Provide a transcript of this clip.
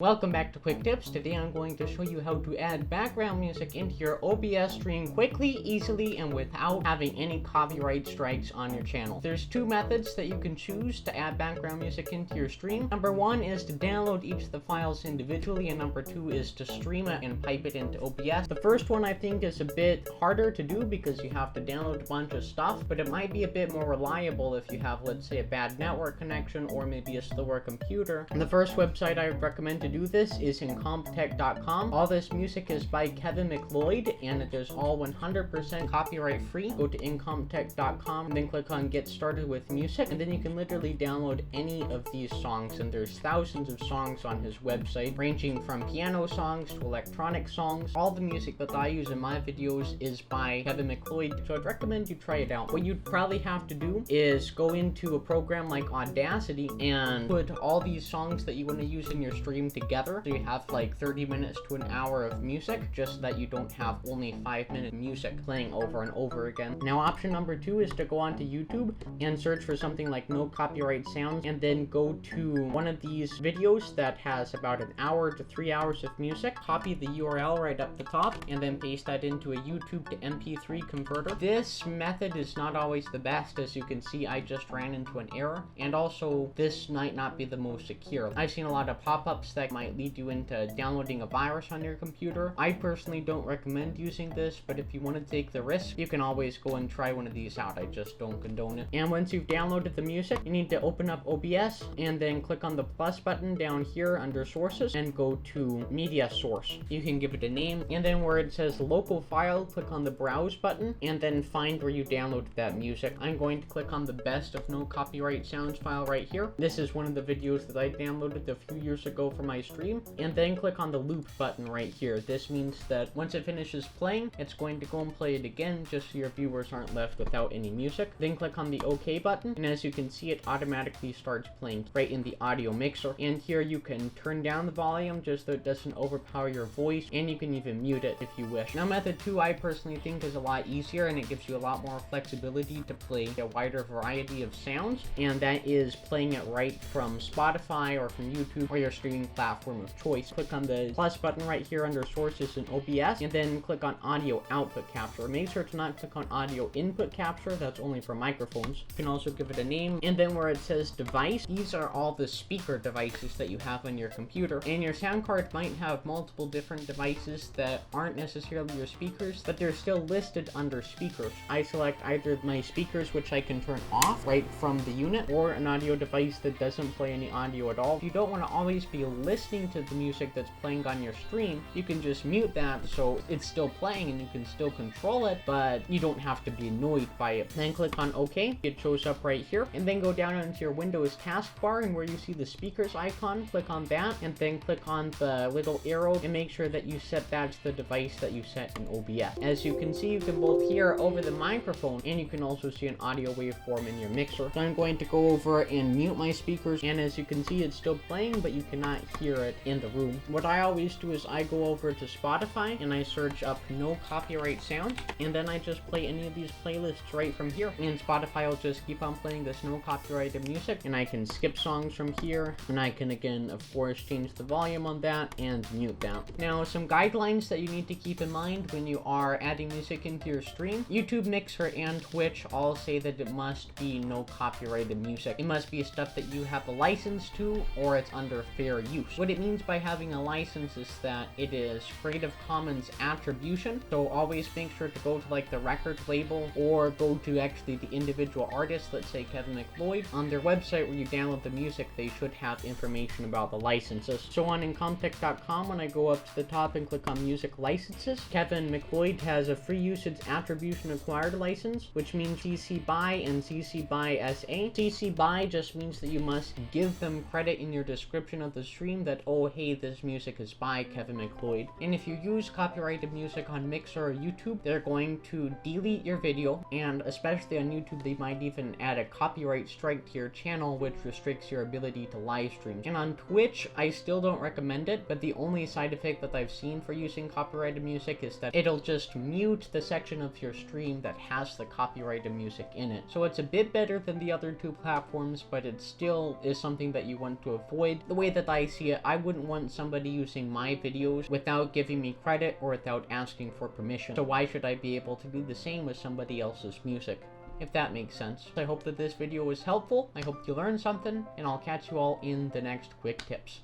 Welcome back to Quick Tips. Today I'm going to show you how to add background music into your OBS stream quickly, easily, and without having any copyright strikes on your channel. There's two methods that you can choose to add background music into your stream. Number one is to download each of the files individually, and number two is to stream it and pipe it into OBS. The first one I think is a bit harder to do because you have to download a bunch of stuff, but it might be a bit more reliable if you have, let's say, a bad network connection or maybe a slower computer. And the first website I would recommend to do this is incompetech.com. All this music is by Kevin MacLeod and it is all 100% copyright free. Go to incompetech.com and then click on get started with music, and then you can literally download any of these songs, and there's thousands of songs on his website ranging from piano songs to electronic songs. All the music that I use in my videos is by Kevin MacLeod, so I'd recommend you try it out. What you'd probably have to do is go into a program like Audacity and put all these songs that you want to use in your stream together, so you have like 30 minutes to an hour of music, just so that you don't have only 5-minute music playing over and over again. Now option number two is to go onto YouTube and search for something like no copyright sounds, and then go to one of these videos that has about an hour to 3 hours of music. Copy the URL right up the top and then paste that into a YouTube to MP3 converter. This method is not always the best. As you can see, I just ran into an error, and also this might not be the most secure. I've seen a lot of pop-ups that might lead you into downloading a virus on your computer. I personally don't recommend using this, but if you want to take the risk, you can always go and try one of these out. I just don't condone it. And once you've downloaded the music, you need to open up OBS and then click on the plus button down here under sources and go to media source. You can give it a name, and then where it says local file, click on the browse button and then find where you downloaded that music. I'm going to click on the best of no copyright sounds file right here. This is one of the videos that I downloaded a few years ago for my stream, and then click on the loop button right here. This means that once it finishes playing, it's going to go and play it again, just so your viewers aren't left without any music. Then click on the OK button, and as you can see, it automatically starts playing right in the audio mixer. And here you can turn down the volume just so it doesn't overpower your voice, and you can even mute it if you wish. Now method two I personally think is a lot easier, and it gives you a lot more flexibility to play a wider variety of sounds, and that is playing it right from Spotify or from YouTube or your streaming platform of choice. Click on the plus button right here under sources in OBS, and then click on audio output capture. Make sure to not click on audio input capture, that's only for microphones. You can also give it a name, and then where it says device, these are all the speaker devices that you have on your computer, and your sound card might have multiple different devices that aren't necessarily your speakers, but they're still listed under speakers. I select either my speakers, which I can turn off right from the unit, or an audio device that doesn't play any audio at all. If you don't want to always be listening to the music that's playing on your stream, you can just mute that so it's still playing and you can still control it, but you don't have to be annoyed by it. Then click on OK. It shows up right here, and then go down into your Windows taskbar, and where you see the speakers icon, click on that, and then click on the little arrow and make sure that you set that to the device that you set in OBS. As you can see, you can both hear over the microphone, and you can also see an audio waveform in your mixer. So I'm going to go over and mute my speakers, and as you can see, it's still playing, but you cannot hear it in the room. What I always do is I go over to Spotify and I search up no copyright sounds, and then I just play any of these playlists right from here, and Spotify will just keep on playing this no copyrighted music, and I can skip songs from here, and I can again of course change the volume on that and mute that. Now some guidelines that you need to keep in mind when you are adding music into your stream. YouTube, Mixer, and Twitch all say that it must be no copyrighted music. It must be stuff that you have a license to, or it's under fair use. What it means by having a license is that it is Creative Commons attribution, so always make sure to go to like the record label or go to actually the individual artist, let's say Kevin MacLeod. On their website where you download the music, they should have information about the licenses. So on incompetech.com, when I go up to the top and click on music licenses, Kevin MacLeod has a free usage attribution acquired license, which means CC BY and CC BY SA. CC BY just means that you must give them credit in your description of the stream that, oh hey, this music is by Kevin MacLeod. And if you use copyrighted music on Mixer or YouTube, they're going to delete your video, and especially on YouTube, they might even add a copyright strike to your channel, which restricts your ability to live stream. And on Twitch, I still don't recommend it, but the only side effect that I've seen for using copyrighted music is that it'll just mute the section of your stream that has the copyrighted music in it. So it's a bit better than the other two platforms, but it still is something that you want to avoid. The way that I see especially I wouldn't want somebody using my videos without giving me credit or without asking for permission. So why should I be able to do the same with somebody else's music? If that makes sense. I hope that this video was helpful. I hope you learned something, and I'll catch you all in the next quick tips.